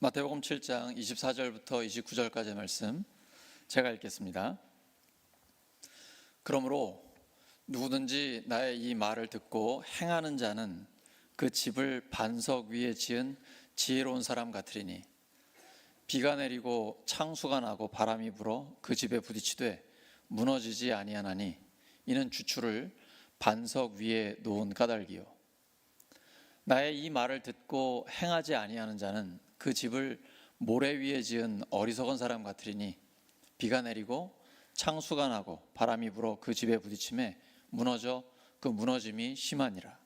마태복음 7장 24절부터 29절까지의 말씀 제가 읽겠습니다. 그러므로 누구든지 나의 이 말을 듣고 행하는 자는 그 집을 반석 위에 지은 지혜로운 사람 같으리니 비가 내리고 창수가 나고 바람이 불어 그 집에 부딪히되 무너지지 아니하나니 이는 주추를 반석 위에 놓은 까닭이요 나의 이 말을 듣고 행하지 아니하는 자는 그 집을 모래 위에 지은 어리석은 사람 같으리니 비가 내리고 창수가 나고 바람이 불어 그 집에 부딪힘에 무너져 그 무너짐이 심하니라.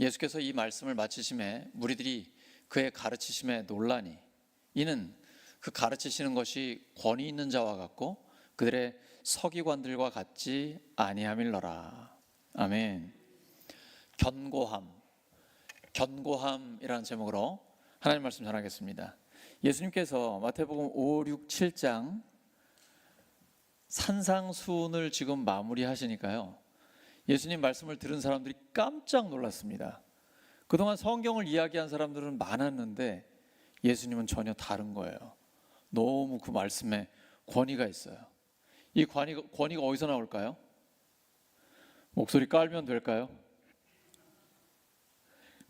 예수께서 이 말씀을 마치심에 무리들이 그의 가르치심에 놀라니 이는 그 가르치시는 것이 권위 있는 자와 같고 그들의 서기관들과 같지 아니함일러라. 아멘. 견고함이라는 제목으로 하나님 말씀 전하겠습니다. 예수님께서 마태복음 5, 6, 7장 산상수훈을 지금 마무리하시니까요, 예수님 말씀을 들은 사람들이 깜짝 놀랐습니다. 그동안 성경을 이야기한 사람들은 많았는데 예수님은 전혀 다른 거예요. 너무 그 말씀에 권위가 있어요. 이 권위가 어디서 나올까요? 목소리 깔면 될까요?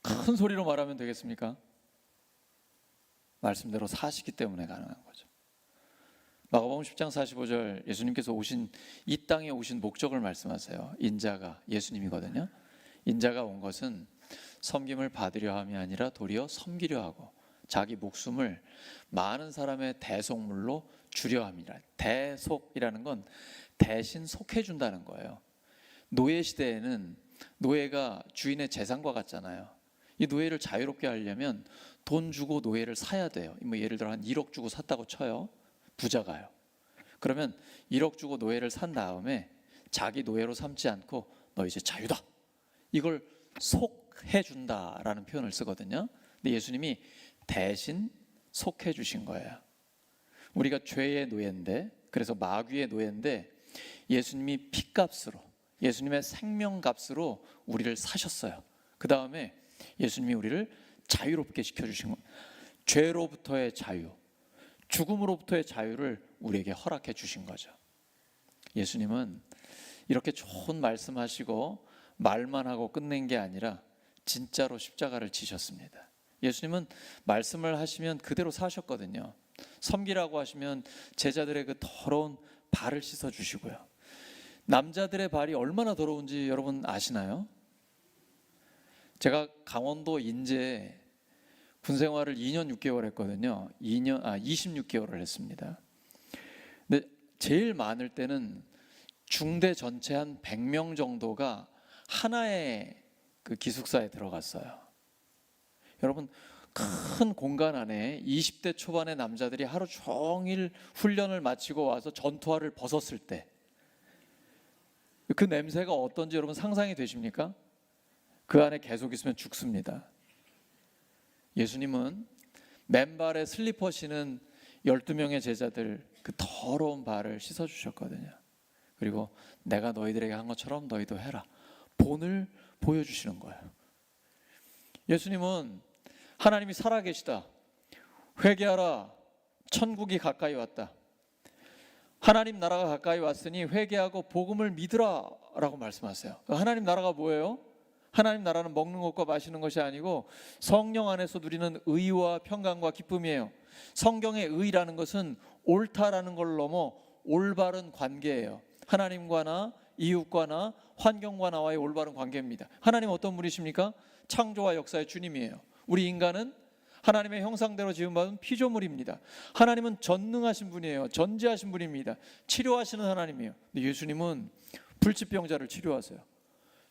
큰 소리로 말하면 되겠습니까? 말씀대로 사시기 때문에 가능한 거죠. 마가복음 10장 45절 예수님께서 이 땅에 오신 목적을 말씀하세요. 인자가 예수님이거든요. 인자가 온 것은 섬김을 받으려 함이 아니라 도리어 섬기려 하고 자기 목숨을 많은 사람의 대속물로 주려 함이라. 대속이라는 건 대신 속해준다는 거예요. 노예 시대에는 노예가 주인의 재산과 같잖아요. 이 노예를 자유롭게 하려면 돈 주고 노예를 사야 돼요. 예를 들어 한 1억 주고 샀다고 쳐요. 부자가요. 그러면 1억 주고 노예를 산 다음에 자기 노예로 삼지 않고 너 이제 자유다, 이걸 속해준다라는 표현을 쓰거든요. 근데 예수님이 대신 속해주신 거예요. 우리가 죄의 노예인데, 그래서 마귀의 노예인데 예수님이 피값으로, 예수님의 생명값으로 우리를 사셨어요. 그 다음에 예수님이 우리를 자유롭게 시켜주신 거예요. 죄로부터의 자유, 죽음으로부터의 자유를 우리에게 허락해 주신 거죠. 예수님은 이렇게 좋은 말씀하시고 말만 하고 끝낸 게 아니라 진짜로 십자가를 지셨습니다. 예수님은 말씀을 하시면 그대로 사셨거든요. 섬기라고 하시면 제자들의 그 더러운 발을 씻어주시고요. 남자들의 발이 얼마나 더러운지 여러분 아시나요? 제가 강원도 인제에 군 생활을 2년 6개월 했거든요. 26개월을 했습니다. 근데 제일 많을 때는 중대 전체 한 100명 정도가 하나의 그 기숙사에 들어갔어요. 여러분, 큰 공간 안에 20대 초반의 남자들이 하루 종일 훈련을 마치고 와서 전투화를 벗었을 때 그 냄새가 어떤지 여러분 상상이 되십니까? 그 안에 계속 있으면 죽습니다. 예수님은 맨발에 슬리퍼 신은 12명의 제자들 그 더러운 발을 씻어주셨거든요. 그리고 내가 너희들에게 한 것처럼 너희도 해라, 본을 보여주시는 거예요. 예수님은 하나님이 살아계시다, 회개하라, 천국이 가까이 왔다, 하나님 나라가 가까이 왔으니 회개하고 복음을 믿으라 라고 말씀하세요. 하나님 나라가 뭐예요? 하나님 나라는 먹는 것과 마시는 것이 아니고 성령 안에서 누리는 의와 평강과 기쁨이에요. 성경의 의라는 것은 옳다라는 걸 넘어 올바른 관계예요. 하나님과 나, 이웃과 나, 환경과 나와의 올바른 관계입니다. 하나님 어떤 분이십니까? 창조와 역사의 주님이에요. 우리 인간은 하나님의 형상대로 지음받은 피조물입니다. 하나님은 전능하신 분이에요. 전지하신 분입니다. 치료하시는 하나님이에요. 근데 예수님은 불치병자를 치료하세요.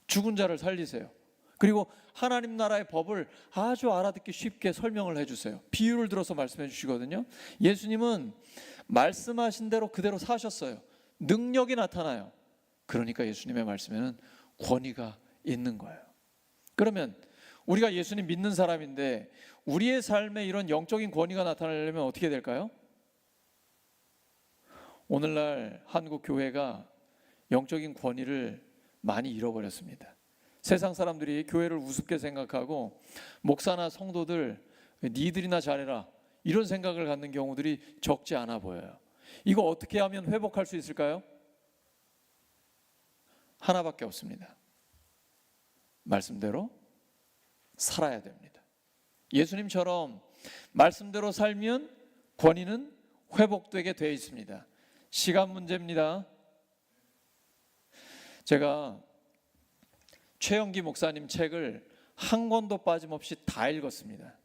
죽은 자를 살리세요. 그리고 하나님 나라의 법을 아주 알아듣기 쉽게 설명을 해주세요. 비유를 들어서 말씀해 주시거든요. 예수님은 말씀하신 대로 그대로 사셨어요. 능력이 나타나요. 그러니까 예수님의 말씀에는 권위가 있는 거예요. 그러면 우리가 예수님 믿는 사람인데 우리의 삶에 이런 영적인 권위가 나타나려면 어떻게 될까요? 오늘날 한국 교회가 영적인 권위를 많이 잃어버렸습니다. 세상 사람들이 교회를 우습게 생각하고 목사나 성도들 니들이나 잘해라, 이런 생각을 갖는 경우들이 적지 않아 보여요. 이거 어떻게 하면 회복할 수 있을까요? 하나밖에 없습니다. 말씀대로 살아야 됩니다. 예수님처럼 말씀대로 살면 권위는 회복되게 되어 있습니다. 시간 문제입니다. 제가 최영기 목사님 책을 한 권도 빠짐없이 다 읽었습니다.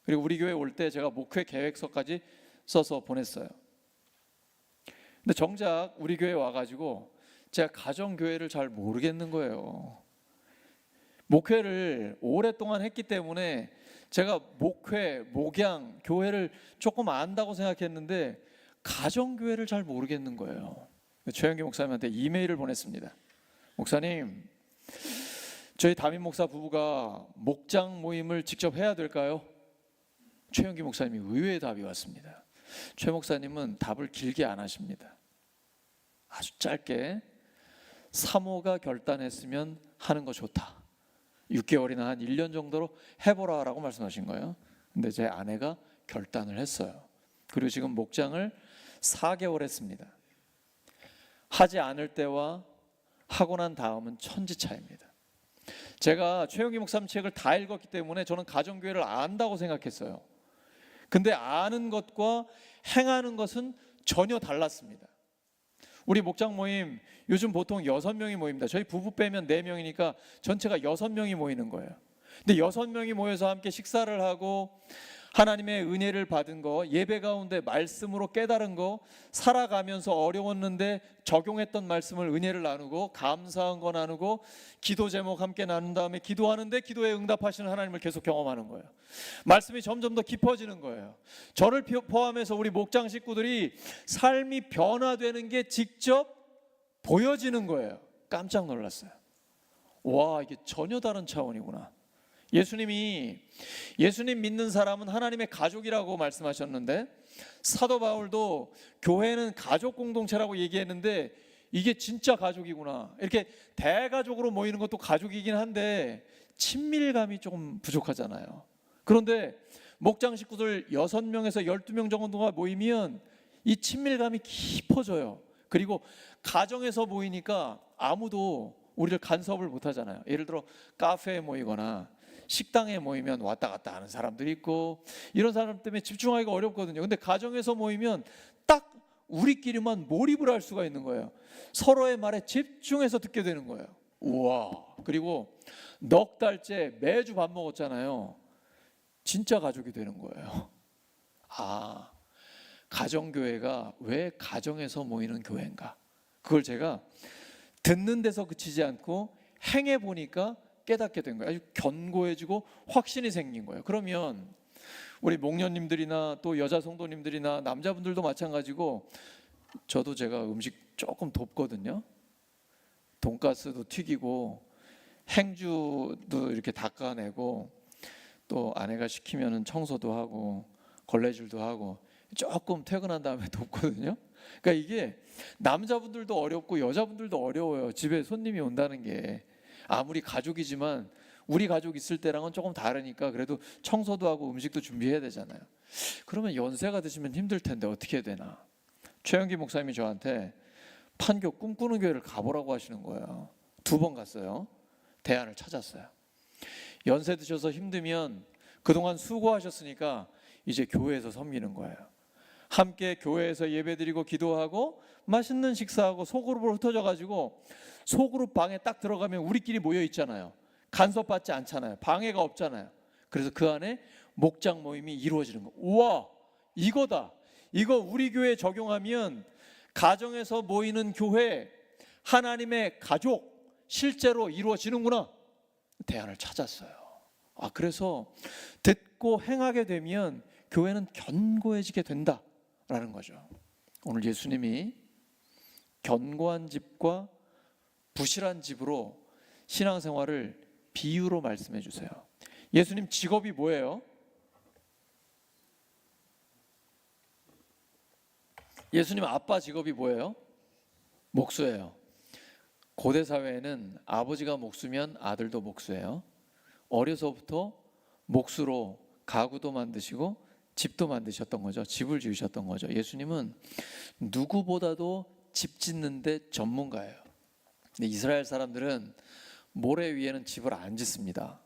그리고 우리 교회 올 때 제가 목회 계획서까지 써서 보냈어요. 근데 정작 우리 교회 와가지고 제가 가정교회를 잘 모르겠는 거예요. 목회를 오랫동안 했기 때문에 제가 목회, 목양, 교회를 조금 안다고 생각했는데 가정교회를 잘 모르겠는 거예요. 최영기 목사님한테 이메일을 보냈습니다. 목사님, 저희 담임 목사 부부가 목장 모임을 직접 해야 될까요? 최영기 목사님이 의외의 답이 왔습니다. 최 목사님은 답을 길게 안 하십니다. 아주 짧게, 사모가 결단했으면 하는 거 좋다. 6개월이나 한 1년 정도로 해보라 라고 말씀하신 거예요. 근데 제 아내가 결단을 했어요. 그리고 지금 목장을 4개월 했습니다. 하지 않을 때와 하고 난 다음은 천지차이입니다. 제가 최영기 목사님 책을 다 읽었기 때문에 저는 가정교회를 안다고 생각했어요. 근데 아는 것과 행하는 것은 전혀 달랐습니다. 우리 목장 모임 요즘 보통 6명이 모입니다. 저희 부부 빼면 4명이니까 전체가 6명이 모이는 거예요. 근데 6명이 모여서 함께 식사를 하고 하나님의 은혜를 받은 거, 예배 가운데 말씀으로 깨달은 거, 살아가면서 어려웠는데 적용했던 말씀을 은혜를 나누고 감사한 거 나누고 기도 제목 함께 나눈 다음에 기도하는데 기도에 응답하시는 하나님을 계속 경험하는 거예요. 말씀이 점점 더 깊어지는 거예요. 저를 포함해서 우리 목장 식구들이 삶이 변화되는 게 직접 보여지는 거예요. 깜짝 놀랐어요. 와, 이게 전혀 다른 차원이구나. 예수님 믿는 사람은 하나님의 가족이라고 말씀하셨는데, 사도 바울도 교회는 가족 공동체라고 얘기했는데 이게 진짜 가족이구나. 이렇게 대가족으로 모이는 것도 가족이긴 한데 친밀감이 조금 부족하잖아요. 그런데 목장 식구들 6명에서 12명 정도가 모이면 이 친밀감이 깊어져요. 그리고 가정에서 모이니까 아무도 우리를 간섭을 못 하잖아요. 예를 들어 카페에 모이거나 식당에 모이면 왔다 갔다 하는 사람들이 있고 이런 사람 때문에 집중하기가 어렵거든요. 근데 가정에서 모이면 딱 우리끼리만 몰입을 할 수가 있는 거예요. 서로의 말에 집중해서 듣게 되는 거예요. 우와. 그리고 넉 달째 매주 밥 먹었잖아요. 진짜 가족이 되는 거예요. 아, 가정교회가 왜 가정에서 모이는 교회인가? 그걸 제가 듣는 데서 그치지 않고 행해 보니까 깨닫게 된 거예요. 아주 견고해지고 확신이 생긴 거예요. 그러면 우리 목녀님들이나 또 여자 성도님들이나 남자분들도 마찬가지고, 저도 제가 음식 조금 돕거든요. 돈가스도 튀기고 행주도 이렇게 닦아내고 또 아내가 시키면은 청소도 하고 걸레질도 하고 조금 퇴근한 다음에 돕거든요. 그러니까 이게 남자분들도 어렵고 여자분들도 어려워요. 집에 손님이 온다는 게. 아무리 가족이지만 우리 가족 있을 때랑은 조금 다르니까 그래도 청소도 하고 음식도 준비해야 되잖아요. 그러면 연세가 드시면 힘들 텐데 어떻게 해야 되나. 최영기 목사님이 저한테 판교 꿈꾸는 교회를 가보라고 하시는 거예요. 2번 갔어요. 대안을 찾았어요. 연세 드셔서 힘들면 그동안 수고하셨으니까 이제 교회에서 섬기는 거예요. 함께 교회에서 예배드리고 기도하고 맛있는 식사하고 소그룹으로 흩어져 가지고 소그룹 방에 딱 들어가면 우리끼리 모여 있잖아요. 간섭받지 않잖아요. 방해가 없잖아요. 그래서 그 안에 목장 모임이 이루어지는 거. 우와, 이거다. 이거 우리 교회에 적용하면 가정에서 모이는 교회, 하나님의 가족 실제로 이루어지는구나. 대안을 찾았어요. 그래서 듣고 행하게 되면 교회는 견고해지게 된다라는 거죠. 오늘 예수님이 견고한 집과 부실한 집으로 신앙생활을 비유로 말씀해 주세요. 예수님 직업이 뭐예요? 예수님 아빠 직업이 뭐예요? 목수예요. 고대 사회에는 아버지가 목수면 아들도 목수예요. 어려서부터 목수로 가구도 만드시고 집도 만드셨던 거죠. 집을 지으셨던 거죠. 예수님은 누구보다도 집 짓는 데 전문가예요. 근데 이스라엘 사람들은 모래 위에는 집을 안 짓습니다.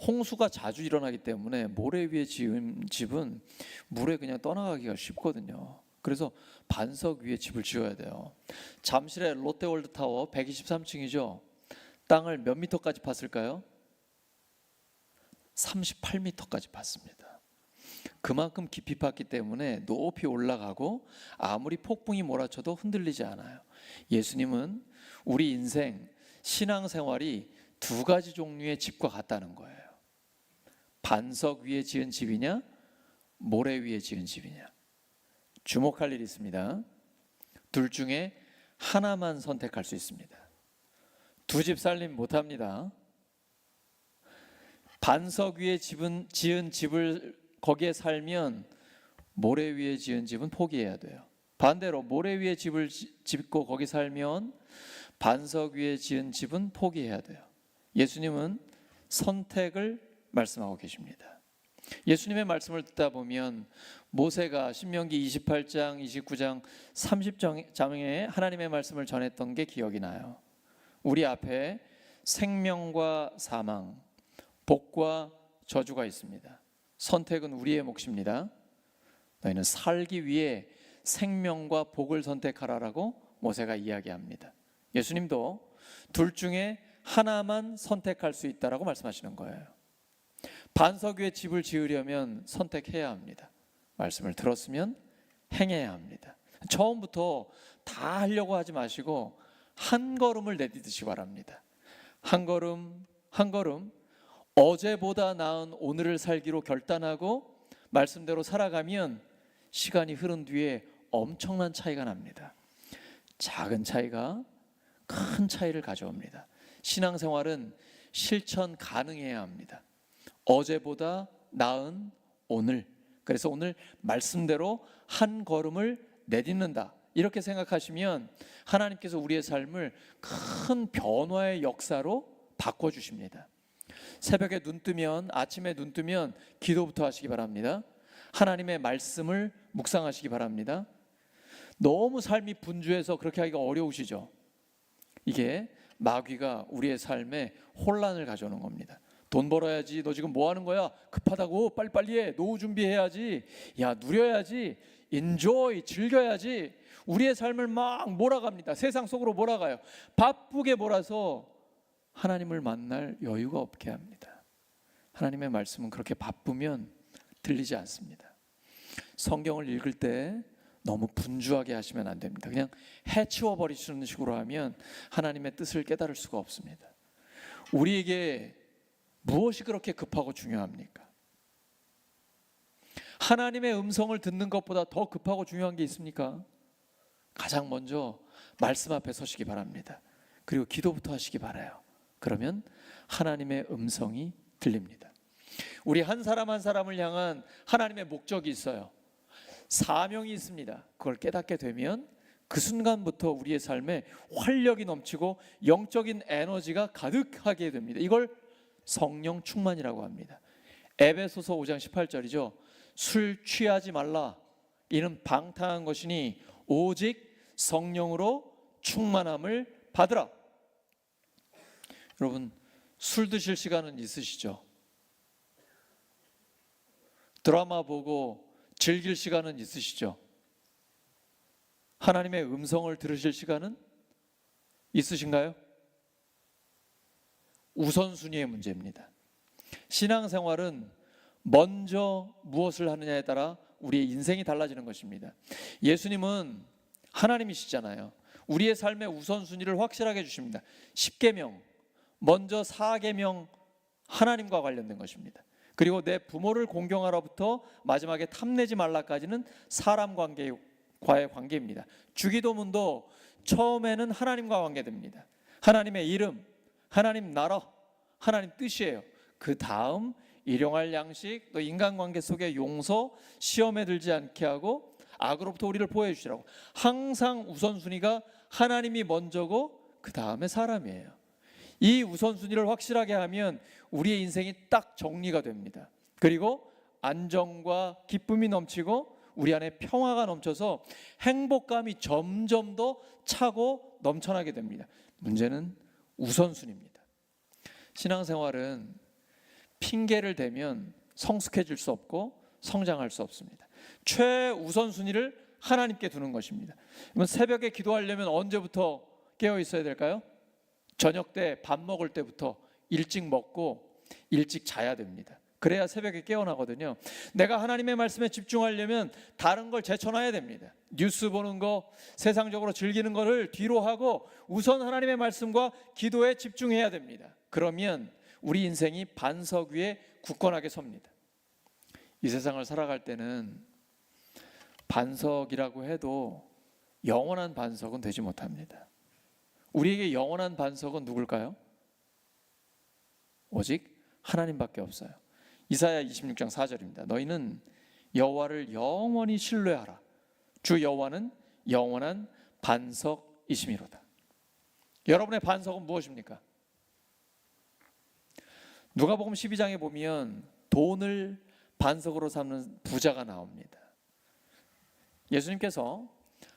홍수가 자주 일어나기 때문에 모래 위에 지은 집은 물에 그냥 떠나가기가 쉽거든요. 그래서 반석 위에 집을 지어야 돼요. 잠실의 롯데월드타워 123층이죠. 땅을 몇 미터까지 팠을까요? 38미터까지 팠습니다. 그만큼 깊이 팠기 때문에 높이 올라가고 아무리 폭풍이 몰아쳐도 흔들리지 않아요. 예수님은 우리 인생 신앙생활이 두 가지 종류의 집과 같다는 거예요. 반석 위에 지은 집이냐, 모래 위에 지은 집이냐. 주목할 일이 있습니다. 둘 중에 하나만 선택할 수 있습니다. 두 집 살림 못합니다. 반석 위에 지은 집을 거기에 살면 모래 위에 지은 집은 포기해야 돼요. 반대로 모래 위에 집을 짓고 거기 살면 반석 위에 지은 집은 포기해야 돼요. 예수님은 선택을 말씀하고 계십니다. 예수님의 말씀을 듣다 보면 모세가 신명기 28장, 29장, 30장에 하나님의 말씀을 전했던 게 기억이 나요. 우리 앞에 생명과 사망, 복과 저주가 있습니다. 선택은 우리의 몫입니다. 너희는 살기 위해 생명과 복을 선택하라라고 모세가 이야기합니다. 예수님도 둘 중에 하나만 선택할 수 있다라고 말씀하시는 거예요. 반석 위에 집을 지으려면 선택해야 합니다. 말씀을 들었으면 행해야 합니다. 처음부터 다 하려고 하지 마시고 한 걸음을 내딛으시기 바랍니다. 한 걸음 한 걸음 어제보다 나은 오늘을 살기로 결단하고 말씀대로 살아가면 시간이 흐른 뒤에 엄청난 차이가 납니다. 작은 차이가 큰 차이를 가져옵니다. 신앙생활은 실천 가능해야 합니다. 어제보다 나은 오늘, 그래서 오늘 말씀대로 한 걸음을 내딛는다, 이렇게 생각하시면 하나님께서 우리의 삶을 큰 변화의 역사로 바꿔주십니다. 새벽에 눈 뜨면, 아침에 눈 뜨면 기도부터 하시기 바랍니다. 하나님의 말씀을 묵상하시기 바랍니다. 너무 삶이 분주해서 그렇게 하기가 어려우시죠? 이게 마귀가 우리의 삶에 혼란을 가져오는 겁니다. 돈 벌어야지, 너 지금 뭐 하는 거야? 급하다고, 빨리빨리 해, 노후 준비해야지, 야 누려야지, 인조이, 즐겨야지. 우리의 삶을 막 몰아갑니다. 세상 속으로 몰아가요. 바쁘게 몰아서 하나님을 만날 여유가 없게 합니다. 하나님의 말씀은 그렇게 바쁘면 들리지 않습니다. 성경을 읽을 때 너무 분주하게 하시면 안 됩니다. 그냥 해치워 버리시는 식으로 하면 하나님의 뜻을 깨달을 수가 없습니다. 우리에게 무엇이 그렇게 급하고 중요합니까? 하나님의 음성을 듣는 것보다 더 급하고 중요한 게 있습니까? 가장 먼저 말씀 앞에 서시기 바랍니다. 그리고 기도부터 하시기 바라요. 그러면 하나님의 음성이 들립니다. 우리 한 사람 한 사람을 향한 하나님의 목적이 있어요. 사명이 있습니다. 그걸 깨닫게 되면 그 순간부터 우리의 삶에 활력이 넘치고 영적인 에너지가 가득하게 됩니다. 이걸 성령 충만이라고 합니다. 에베소서 5장 18절이죠. 술 취하지 말라. 이는 방탕한 것이니 오직 성령으로 충만함을 받으라. 여러분, 술 드실 시간은 있으시죠? 드라마 보고 즐길 시간은 있으시죠? 하나님의 음성을 들으실 시간은 있으신가요? 우선순위의 문제입니다. 신앙생활은 먼저 무엇을 하느냐에 따라 우리의 인생이 달라지는 것입니다. 예수님은 하나님이시잖아요. 우리의 삶의 우선순위를 확실하게 해주십니다. 10계명, 먼저 4계명 하나님과 관련된 것입니다. 그리고 내 부모를 공경하라부터 마지막에 탐내지 말라까지는 사람 관계와의 관계입니다. 주기도문도 처음에는 하나님과 관계됩니다. 하나님의 이름, 하나님 나라, 하나님 뜻이에요. 그 다음 일용할 양식, 또 인간관계 속의 용서, 시험에 들지 않게 하고 악으로부터 우리를 보호해 주시라고. 항상 우선순위가 하나님이 먼저고 그 다음에 사람이에요. 이 우선순위를 확실하게 하면 우리의 인생이 딱 정리가 됩니다. 그리고 안정과 기쁨이 넘치고 우리 안에 평화가 넘쳐서 행복감이 점점 더 차고 넘쳐나게 됩니다. 문제는 우선순위입니다. 신앙생활은 핑계를 대면 성숙해질 수 없고 성장할 수 없습니다. 최우선순위를 하나님께 두는 것입니다. 그러면 새벽에 기도하려면 언제부터 깨어 있어야 될까요? 저녁 때 밥 먹을 때부터 일찍 먹고 일찍 자야 됩니다. 그래야 새벽에 깨어나거든요. 내가 하나님의 말씀에 집중하려면 다른 걸 제쳐놔야 됩니다. 뉴스 보는 거, 세상적으로 즐기는 거를 뒤로 하고 우선 하나님의 말씀과 기도에 집중해야 됩니다. 그러면 우리 인생이 반석 위에 굳건하게 섭니다. 이 세상을 살아갈 때는 반석이라고 해도 영원한 반석은 되지 못합니다. 우리에게 영원한 반석은 누굴까요? 오직 하나님밖에 없어요. 이사야 26장 4절입니다. 너희는 여호와를 영원히 신뢰하라. 주 여호와는 영원한 반석이심이로다. 여러분의 반석은 무엇입니까? 누가복음 12장에 보면 돈을 반석으로 삼는 부자가 나옵니다. 예수님께서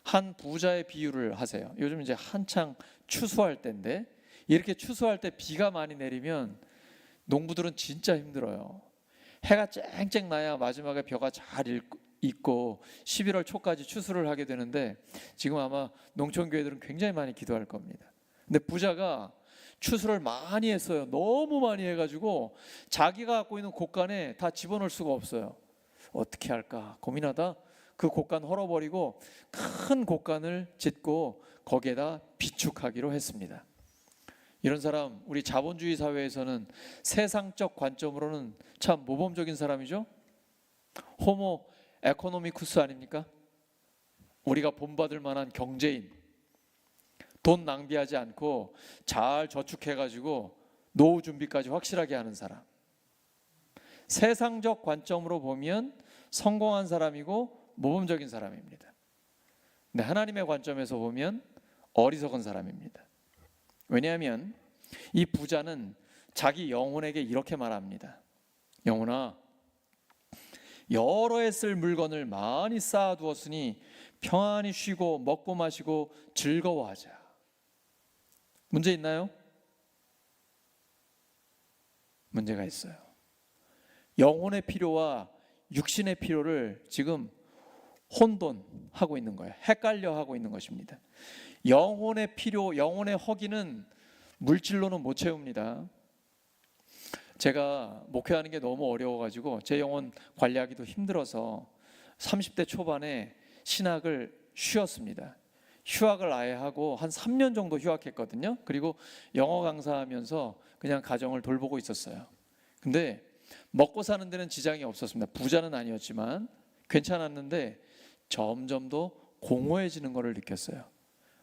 한 부자의 비유를 하세요. 요즘 이제 한창 추수할 때인데, 이렇게 추수할 때 비가 많이 내리면 농부들은 진짜 힘들어요. 해가 쨍쨍 나야 마지막에 벼가 잘 익고 11월 초까지 추수를 하게 되는데, 지금 아마 농촌교회들은 굉장히 많이 기도할 겁니다. 근데 부자가 추수를 많이 했어요. 너무 많이 해가지고 자기가 갖고 있는 곡간에 다 집어넣을 수가 없어요. 어떻게 할까 고민하다 그 곡간 헐어버리고 큰 곡간을 짓고 거기에다 비축하기로 했습니다. 이런 사람, 우리 자본주의 사회에서는 세상적 관점으로는 참 모범적인 사람이죠. 호모 에코노미쿠스 아닙니까? 우리가 본받을 만한 경제인, 돈 낭비하지 않고 잘 저축해가지고 노후 준비까지 확실하게 하는 사람. 세상적 관점으로 보면 성공한 사람이고 모범적인 사람입니다. 근데 하나님의 관점에서 보면 어리석은 사람입니다. 왜냐하면 이 부자는 자기 영혼에게 이렇게 말합니다. 영혼아, 여러 해 쓸 물건을 많이 쌓아두었으니 평안히 쉬고 먹고 마시고 즐거워하자. 문제 있나요? 문제가 있어요. 영혼의 필요와 육신의 필요를 지금 혼돈하고 있는 거예요. 헷갈려 하고 있는 것입니다. 영혼의 필요, 영혼의 허기는 물질로는 못 채웁니다. 제가 목회하는 게 너무 어려워가지고 제 영혼 관리하기도 힘들어서 30대 초반에 신학을 쉬었습니다. 휴학을 아예 하고 한 3년 정도 휴학했거든요. 그리고 영어 강사하면서 그냥 가정을 돌보고 있었어요. 근데 먹고 사는 데는 지장이 없었습니다. 부자는 아니었지만 괜찮았는데 점점 더 공허해지는 것을 느꼈어요.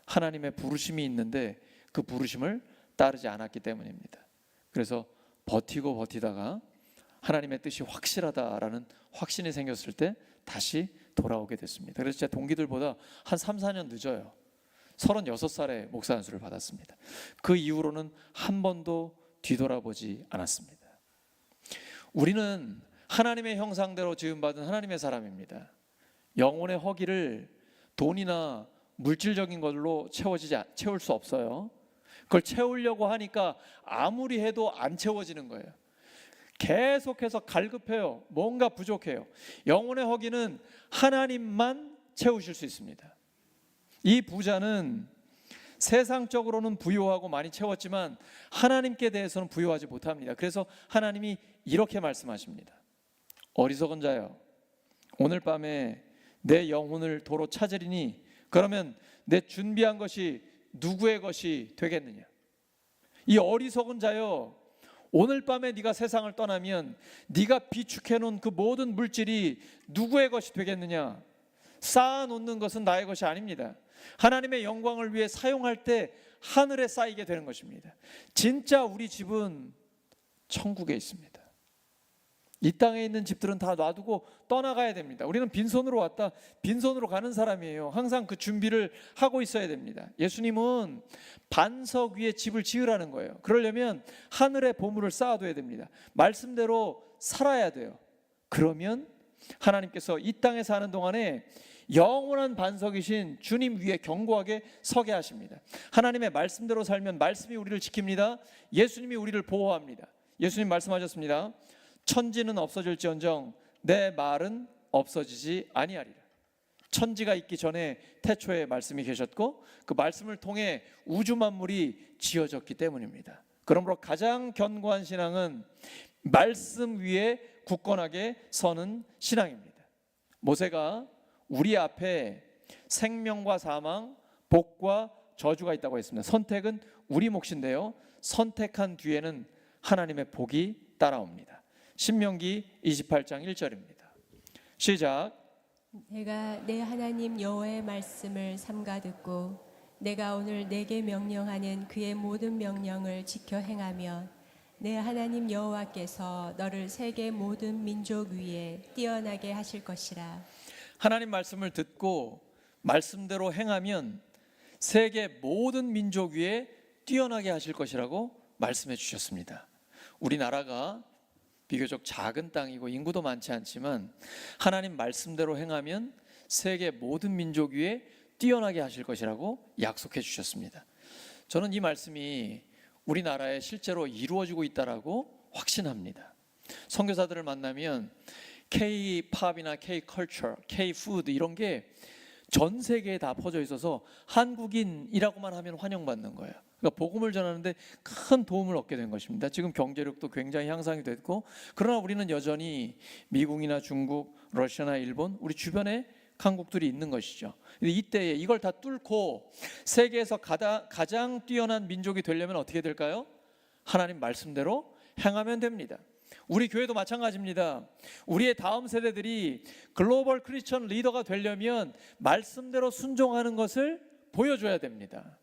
하나님의 부르심이 있는데 그 부르심을 따르지 않았기 때문입니다. 그래서 버티다가 하나님의 뜻이 확실하다라는 확신이 생겼을 때 다시 돌아오게 됐습니다. 그래서 제 동기들보다 한 3, 4년 늦어요. 36살에 목사 안수를 받았습니다. 그 이후로는 한 번도 뒤돌아보지 않았습니다. 우리는 하나님의 형상대로 지음받은 하나님의 사람입니다. 영혼의 허기를 돈이나 물질적인 걸로 채울 수 없어요. 그걸 채우려고 하니까 아무리 해도 안 채워지는 거예요. 계속해서 갈급해요. 뭔가 부족해요. 영혼의 허기는 하나님만 채우실 수 있습니다. 이 부자는 세상적으로는 부유하고 많이 채웠지만 하나님께 대해서는 부유하지 못합니다. 그래서 하나님이 이렇게 말씀하십니다. 어리석은 자여, 오늘 밤에 내 영혼을 도로 찾으리니 그러면 내 준비한 것이 누구의 것이 되겠느냐. 이 어리석은 자여, 오늘 밤에 네가 세상을 떠나면 네가 비축해 놓은 그 모든 물질이 누구의 것이 되겠느냐. 쌓아놓는 것은 나의 것이 아닙니다. 하나님의 영광을 위해 사용할 때 하늘에 쌓이게 되는 것입니다. 진짜 우리 집은 천국에 있습니다. 이 땅에 있는 집들은 다 놔두고 떠나가야 됩니다. 우리는 빈손으로 왔다 빈손으로 가는 사람이에요. 항상 그 준비를 하고 있어야 됩니다. 예수님은 반석 위에 집을 지으라는 거예요. 그러려면 하늘의 보물을 쌓아둬야 됩니다. 말씀대로 살아야 돼요. 그러면 하나님께서 이 땅에 사는 동안에 영원한 반석이신 주님 위에 견고하게 서게 하십니다. 하나님의 말씀대로 살면 말씀이 우리를 지킵니다. 예수님이 우리를 보호합니다. 예수님 말씀하셨습니다. 천지는 없어질지언정 내 말은 없어지지 아니하리라. 천지가 있기 전에 태초에 말씀이 계셨고 그 말씀을 통해 우주 만물이 지어졌기 때문입니다. 그러므로 가장 견고한 신앙은 말씀 위에 굳건하게 서는 신앙입니다. 모세가 우리 앞에 생명과 사망, 복과 저주가 있다고 했습니다. 선택은 우리 몫인데요, 선택한 뒤에는 하나님의 복이 따라옵니다. 신명기 28장 1절입니다. 시작. 내가 내 하나님 여호와의 말씀을 삼가 듣고 내가 오늘 내게 명령하는 그의 모든 명령을 지켜 행하면 내 하나님 여호와께서 너를 세계 모든 민족 위에 뛰어나게 하실 것이라. 하나님 말씀을 듣고 말씀대로 행하면 세계 모든 민족 위에 뛰어나게 하실 것이라고 말씀해 주셨습니다. 우리나라가 비교적 작은 땅이고 인구도 많지 않지만 하나님 말씀대로 행하면 세계 모든 민족 위에 뛰어나게 하실 것이라고 약속해 주셨습니다. 저는 이 말씀이 우리나라에 실제로 이루어지고 있다라고 확신합니다. 선교사들을 만나면 K-팝이나 K-컬처, K-푸드 이런 게 전 세계에 다 퍼져 있어서 한국인이라고만 하면 환영받는 거예요. 그러니까 복음을 전하는데 큰 도움을 얻게 된 것입니다. 지금 경제력도 굉장히 향상이 됐고, 그러나 우리는 여전히 미국이나 중국, 러시아나 일본, 우리 주변에 강국들이 있는 것이죠. 이때에 이걸 다 뚫고 세계에서 가장 뛰어난 민족이 되려면 어떻게 될까요? 하나님 말씀대로 행하면 됩니다. 우리 교회도 마찬가지입니다. 우리의 다음 세대들이 글로벌 크리스천 리더가 되려면 말씀대로 순종하는 것을 보여줘야 됩니다.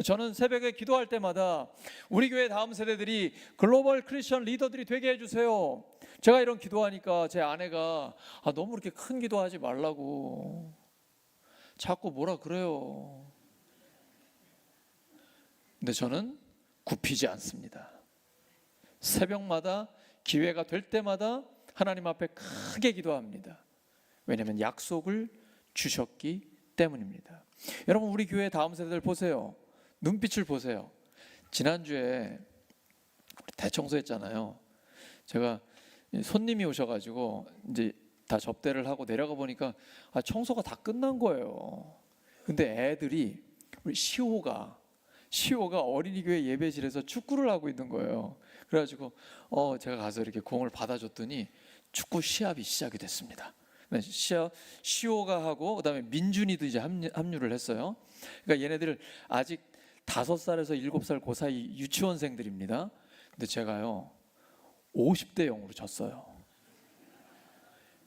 저는 새벽에 기도할 때마다 우리 교회 다음 세대들이 글로벌 크리스천 리더들이 되게 해주세요. 제가 이런 기도하니까 제 아내가 너무 그렇게 큰 기도하지 말라고 자꾸 뭐라 그래요. 근데 저는 굽히지 않습니다. 새벽마다 기회가 될 때마다 하나님 앞에 크게 기도합니다. 왜냐하면 약속을 주셨기 때문입니다. 여러분, 우리 교회 다음 세대들 보세요. 눈빛을 보세요. 지난주에 대청소했잖아요. 제가 손님이 오셔가지고 이제 다 접대를 하고 내려가 보니까 청소가 다 끝난 거예요. 근데 애들이 우리 시호가 어린이교회 예배실에서 축구를 하고 있는 거예요. 그래가지고 제가 가서 이렇게 공을 받아줬더니 축구 시합이 시작이 됐습니다. 시호가 하고 그다음에 민준이도 이제 합류를 했어요. 그러니까 얘네들 아직 5살에서 7살 그 사이 유치원생들입니다. 근데 제가요 50대 0으로 졌어요.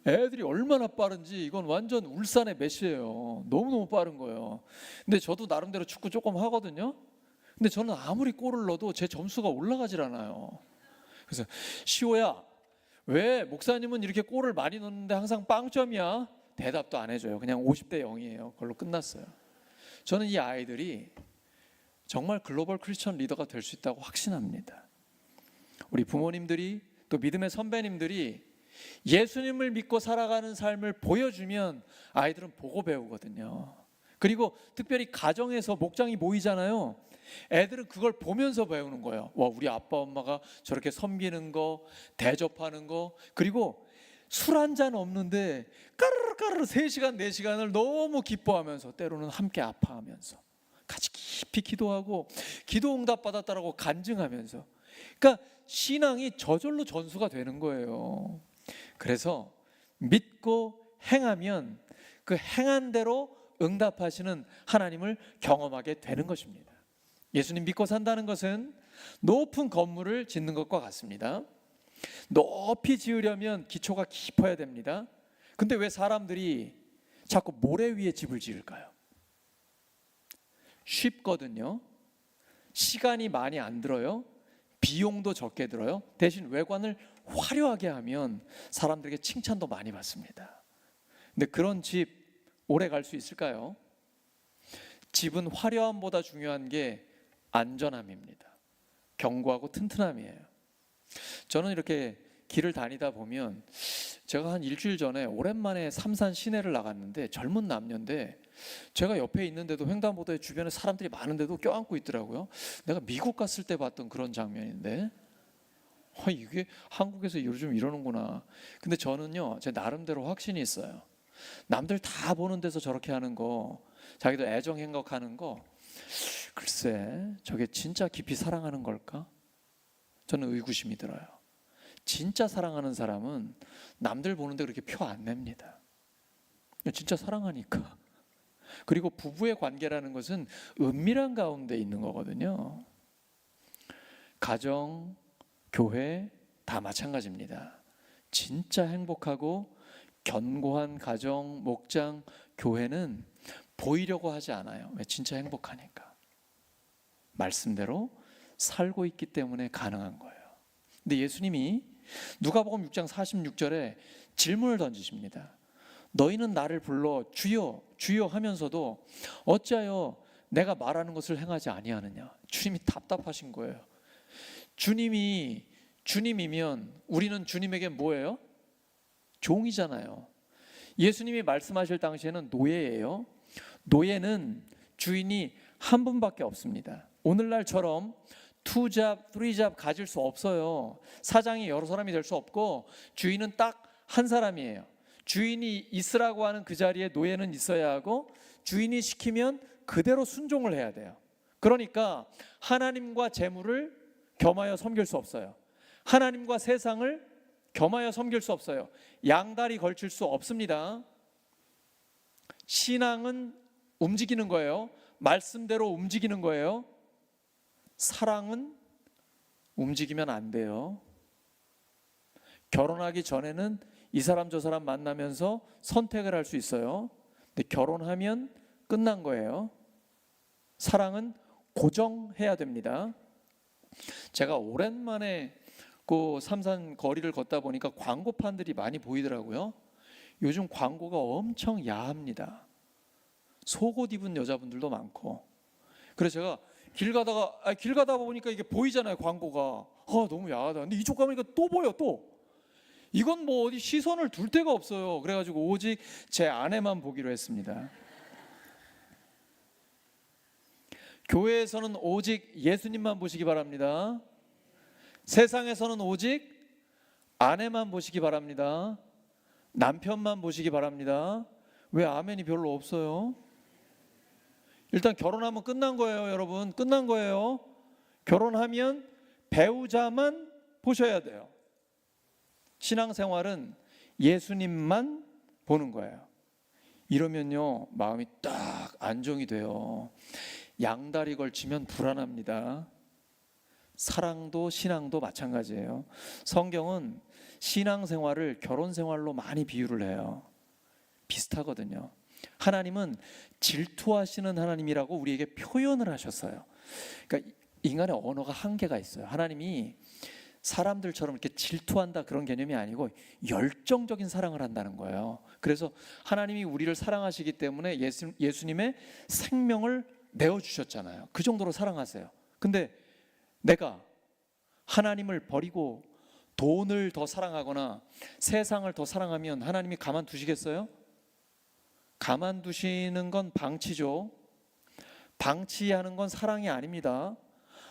애들이 얼마나 빠른지 이건 완전 울산의 메시예요. 너무너무 빠른 거예요. 근데 저도 나름대로 축구 조금 하거든요. 근데 저는 아무리 골을 넣어도 제 점수가 올라가질 않아요. 그래서 시호야, 왜 목사님은 이렇게 골을 많이 넣는데 항상 빵점이야? 대답도 안 해줘요. 그냥 50대 0이에요. 그걸로 끝났어요. 저는 이 아이들이 정말 글로벌 크리스천 리더가 될 수 있다고 확신합니다. 우리 부모님들이 또 믿음의 선배님들이 예수님을 믿고 살아가는 삶을 보여주면 아이들은 보고 배우거든요. 그리고 특별히 가정에서 목장이 모이잖아요. 애들은 그걸 보면서 배우는 거예요. 와, 우리 아빠 엄마가 저렇게 섬기는 거, 대접하는 거, 그리고 술 한 잔 없는데 까르르 3시간 4시간을 너무 기뻐하면서 때로는 함께 아파하면서 같이 깊이 기도하고 기도 응답 받았다라고 간증하면서, 그러니까 신앙이 저절로 전수가 되는 거예요. 그래서 믿고 행하면 그 행한 대로 응답하시는 하나님을 경험하게 되는 것입니다. 예수님 믿고 산다는 것은 높은 건물을 짓는 것과 같습니다. 높이 지으려면 기초가 깊어야 됩니다. 근데 왜 사람들이 자꾸 모래 위에 집을 지을까요? 쉽거든요. 시간이 많이 안 들어요. 비용도 적게 들어요. 대신 외관을 화려하게 하면 사람들에게 칭찬도 많이 받습니다. 근데 그런 집 오래 갈 수 있을까요? 집은 화려함보다 중요한 게 안전함입니다. 견고하고 튼튼함이에요. 저는 이렇게 길을 다니다 보면 제가 한 일주일 전에 오랜만에 삼산 시내를 나갔는데 젊은 남녀인데 제가 옆에 있는데도 횡단보도에 주변에 사람들이 많은데도 껴안고 있더라고요. 내가 미국 갔을 때 봤던 그런 장면인데 이게 한국에서 요즘 이러는구나. 근데 저는요, 제 나름대로 확신이 있어요. 남들 다 보는 데서 저렇게 하는 거, 자기도 애정 행각하는 거, 글쎄 저게 진짜 깊이 사랑하는 걸까? 저는 의구심이 들어요. 진짜 사랑하는 사람은 남들 보는데 그렇게 표 안 냅니다. 진짜 사랑하니까. 그리고 부부의 관계라는 것은 은밀한 가운데 있는 거거든요. 가정, 교회 다 마찬가지입니다. 진짜 행복하고 견고한 가정, 목장, 교회는 보이려고 하지 않아요. 왜? 진짜 행복하니까. 말씀대로 살고 있기 때문에 가능한 거예요. 근데 예수님이 누가복음 6장 46절에 질문을 던지십니다. 너희는 나를 불러 주여 주여 하면서도 어찌하여 내가 말하는 것을 행하지 아니하느냐. 주님이 답답하신 거예요. 주님이면 우리는 주님에게 뭐예요? 종이잖아요. 예수님이 말씀하실 당시에는 노예예요. 노예는 주인이 한 분밖에 없습니다. 오늘날처럼 2잡, 3잡 가질 수 없어요. 사장이 여러 사람이 될 수 없고 주인은 딱 한 사람이에요. 주인이 있으라고 하는 그 자리에 노예는 있어야 하고 주인이 시키면 그대로 순종을 해야 돼요. 그러니까 하나님과 재물을 겸하여 섬길 수 없어요. 하나님과 세상을 겸하여 섬길 수 없어요. 양다리 걸칠 수 없습니다. 신앙은 움직이는 거예요. 말씀대로 움직이는 거예요. 사랑은 움직이면 안 돼요. 결혼하기 전에는 이 사람 저 사람 만나면서 선택을 할 수 있어요. 근데 결혼하면 끝난 거예요. 사랑은 고정해야 됩니다. 제가 오랜만에 그 삼산 거리를 걷다 보니까 광고판들이 많이 보이더라고요. 요즘 광고가 엄청 야합니다. 속옷 입은 여자분들도 많고. 그래서 제가 길 가다 보니까 이게 보이잖아요, 광고가. 너무 야하다. 근데 이쪽 가보니까 또 보여, 또. 이건 뭐 어디 시선을 둘 데가 없어요. 그래가지고 오직 제 아내만 보기로 했습니다. 교회에서는 오직 예수님만 보시기 바랍니다. 세상에서는 오직 아내만 보시기 바랍니다. 남편만 보시기 바랍니다. 왜 아멘이 별로 없어요? 일단 결혼하면 끝난 거예요, 여러분. 끝난 거예요. 결혼하면 배우자만 보셔야 돼요. 신앙생활은 예수님만 보는 거예요. 이러면요, 마음이 딱 안정이 돼요. 양다리 걸치면 불안합니다. 사랑도 신앙도 마찬가지예요. 성경은 신앙생활을 결혼생활로 많이 비유를 해요. 비슷하거든요. 하나님은 질투하시는 하나님이라고 우리에게 표현을 하셨어요. 그러니까 인간의 언어가 한계가 있어요. 하나님이 사람들처럼 이렇게 질투한다 그런 개념이 아니고 열정적인 사랑을 한다는 거예요. 그래서 하나님이 우리를 사랑하시기 때문에 예수님의 생명을 내어주셨잖아요. 그 정도로 사랑하세요. 근데 내가 하나님을 버리고 돈을 더 사랑하거나 세상을 더 사랑하면 하나님이 가만두시겠어요? 가만두시는 건 방치죠. 방치하는 건 사랑이 아닙니다.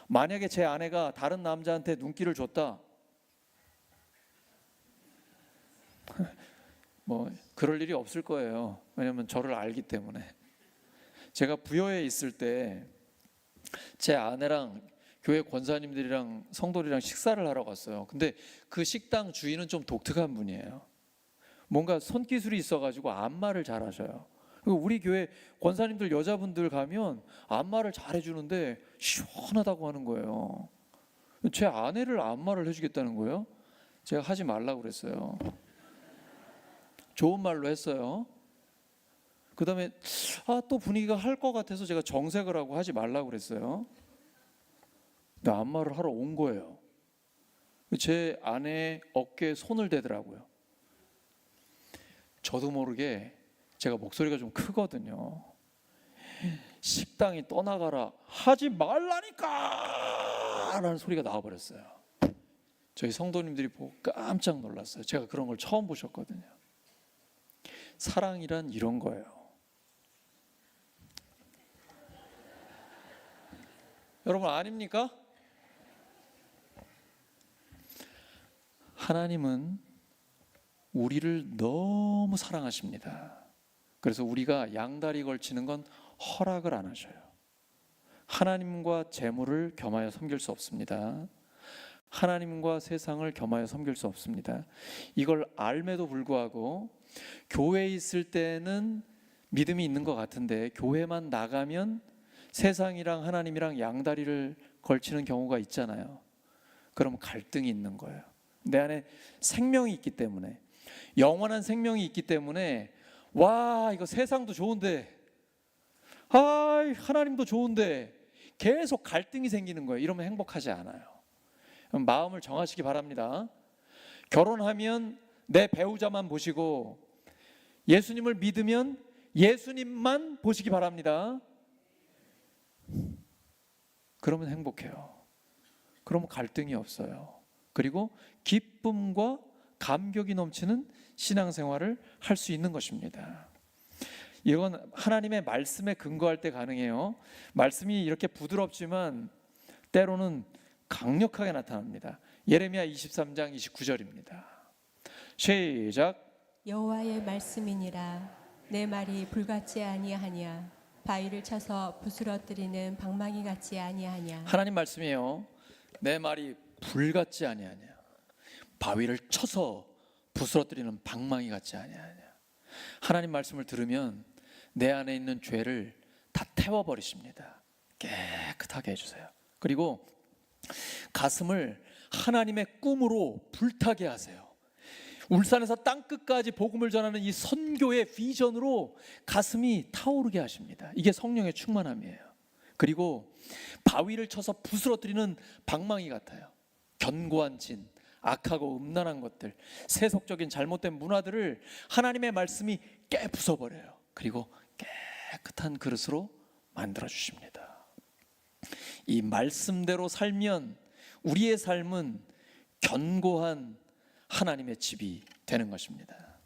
만약에 제 아내가 다른 남자한테 눈길을 줬다, 뭐 그럴 일이 없을 거예요. 왜냐하면 저를 알기 때문에. 제가 부여에 있을 때 제 아내랑 교회 권사님들이랑 성도들이랑 식사를 하러 갔어요. 근데 그 식당 주인은 좀 독특한 분이에요. 뭔가 손기술이 있어가지고 안마를 잘 하셔요. 그리고 우리 교회 권사님들 여자분들 가면 안마를 잘 해주는데 시원하다고 하는 거예요. 제 아내를 안마를 해주겠다는 거예요. 제가 하지 말라고 그랬어요. 좋은 말로 했어요. 그 다음에 또 분위기가 할 것 같아서 제가 정색을 하고 하지 말라고 그랬어요. 근데 안마를 하러 온 거예요. 제 아내 어깨에 손을 대더라고요. 저도 모르게 제가 목소리가 좀 크거든요. 식당이 떠나가라 하지 말라니까 라는 소리가 나와버렸어요. 저희 성도님들이 보고 깜짝 놀랐어요. 제가 그런 걸 처음 보셨거든요. 사랑이란 이런 거예요. 여러분 아닙니까? 하나님은 우리를 너무 사랑하십니다. 그래서 우리가 양다리 걸치는 건 허락을 안 하셔요. 하나님과 재물을 겸하여 섬길 수 없습니다. 하나님과 세상을 겸하여 섬길 수 없습니다. 이걸 알매도 불구하고 교회에 있을 때는 믿음이 있는 것 같은데 교회만 나가면 세상이랑 하나님이랑 양다리를 걸치는 경우가 있잖아요. 그럼 갈등이 있는 거예요. 내 안에 생명이 있기 때문에, 영원한 생명이 있기 때문에, 와 이거 세상도 좋은데, 하나님도 좋은데 계속 갈등이 생기는 거예요. 이러면 행복하지 않아요. 마음을 정하시기 바랍니다. 결혼하면 내 배우자만 보시고 예수님을 믿으면 예수님만 보시기 바랍니다. 그러면 행복해요. 그러면 갈등이 없어요. 그리고 기쁨과 감격이 넘치는 신앙생활을 할 수 있는 것입니다. 이건 하나님의 말씀에 근거할 때 가능해요. 말씀이 이렇게 부드럽지만 때로는 강력하게 나타납니다. 예레미야 23장 29절입니다. 시작. 여호와의 말씀이니라. 내 말이 불같지 아니하냐. 바위를 쳐서 부스러뜨리는 방망이 같지 아니하냐. 하나님 말씀이에요. 내 말이 불같지 아니하냐. 바위를 쳐서 부스러뜨리는 방망이 같지 아니하냐. 하나님 말씀을 들으면 내 안에 있는 죄를 다 태워버리십니다. 깨끗하게 해주세요. 그리고 가슴을 하나님의 꿈으로 불타게 하세요. 울산에서 땅끝까지 복음을 전하는 이 선교의 비전으로 가슴이 타오르게 하십니다. 이게 성령의 충만함이에요. 그리고 바위를 쳐서 부스러뜨리는 방망이 같아요. 견고한 진, 악하고 음란한 것들, 세속적인 잘못된 문화들을 하나님의 말씀이 깨부숴버려요. 그리고 깨끗한 그릇으로 만들어 주십니다. 이 말씀대로 살면 우리의 삶은 견고한 하나님의 집이 되는 것입니다.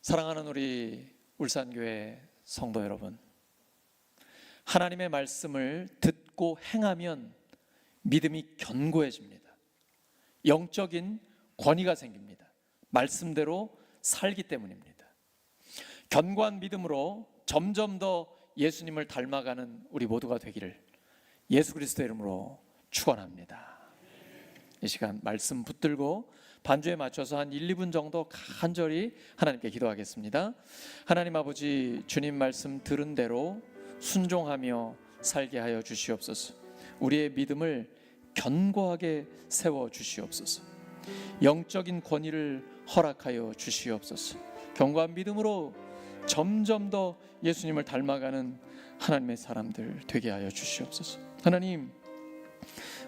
사랑하는 우리 울산교회 성도 여러분, 하나님의 말씀을 듣고 행하면 믿음이 견고해집니다. 영적인 권위가 생깁니다. 말씀대로 살기 때문입니다. 견고한 믿음으로 점점 더 예수님을 닮아가는 우리 모두가 되기를 예수 그리스도의 이름으로 축원합니다. 이 시간 말씀 붙들고 반주에 맞춰서 한 1, 2분 정도 간절히 하나님께 기도하겠습니다. 하나님 아버지, 주님 말씀 들은 대로 순종하며 살게 하여 주시옵소서. 우리의 믿음을 견고하게 세워 주시옵소서. 영적인 권위를 허락하여 주시옵소서. 견고한 믿음으로 점점 더 예수님을 닮아가는 하나님의 사람들 되게 하여 주시옵소서. 하나님,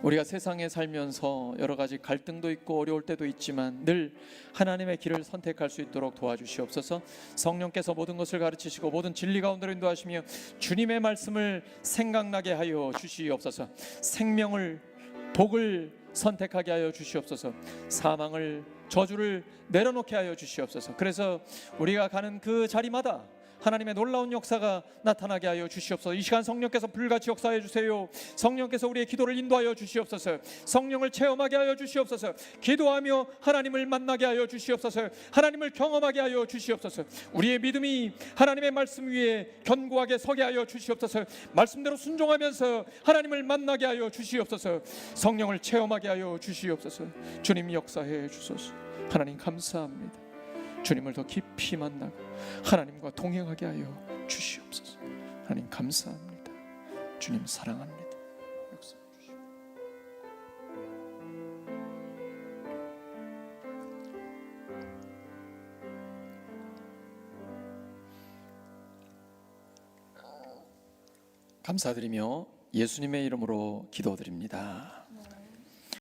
우리가 세상에 살면서 여러 가지 갈등도 있고 어려울 때도 있지만 늘 하나님의 길을 선택할 수 있도록 도와주시옵소서. 성령께서 모든 것을 가르치시고 모든 진리 가운데로 인도하시며 주님의 말씀을 생각나게 하여 주시옵소서. 생명을, 복을 선택하게 하여 주시옵소서. 사망을, 저주를 내려놓게 하여 주시옵소서. 그래서 우리가 가는 그 자리마다 하나님의 놀라운 역사가 나타나게 하여 주시옵소서. 이 시간 성령께서 불같이 역사해 주세요. 성령께서 우리의 기도를 인도하여 주시옵소서. 성령을 체험하게 하여 주시옵소서. 기도하며 하나님을 만나게 하여 주시옵소서. 하나님을 경험하게 하여 주시옵소서. 우리의 믿음이 하나님의 말씀 위에 견고하게 서게 하여 주시옵소서. 말씀대로 순종하면서 하나님을 만나게 하여 주시옵소서. 성령을 체험하게 하여 주시옵소서. 주님 역사해 주소서. 하나님 감사합니다. 주님을 더 깊이 만나고 하나님과 동행하게 하여 주시옵소서. 하나님 감사합니다. 주님 사랑합니다. 역사해 주시옵소서. 감사드리며 예수님의 이름으로 기도드립니다.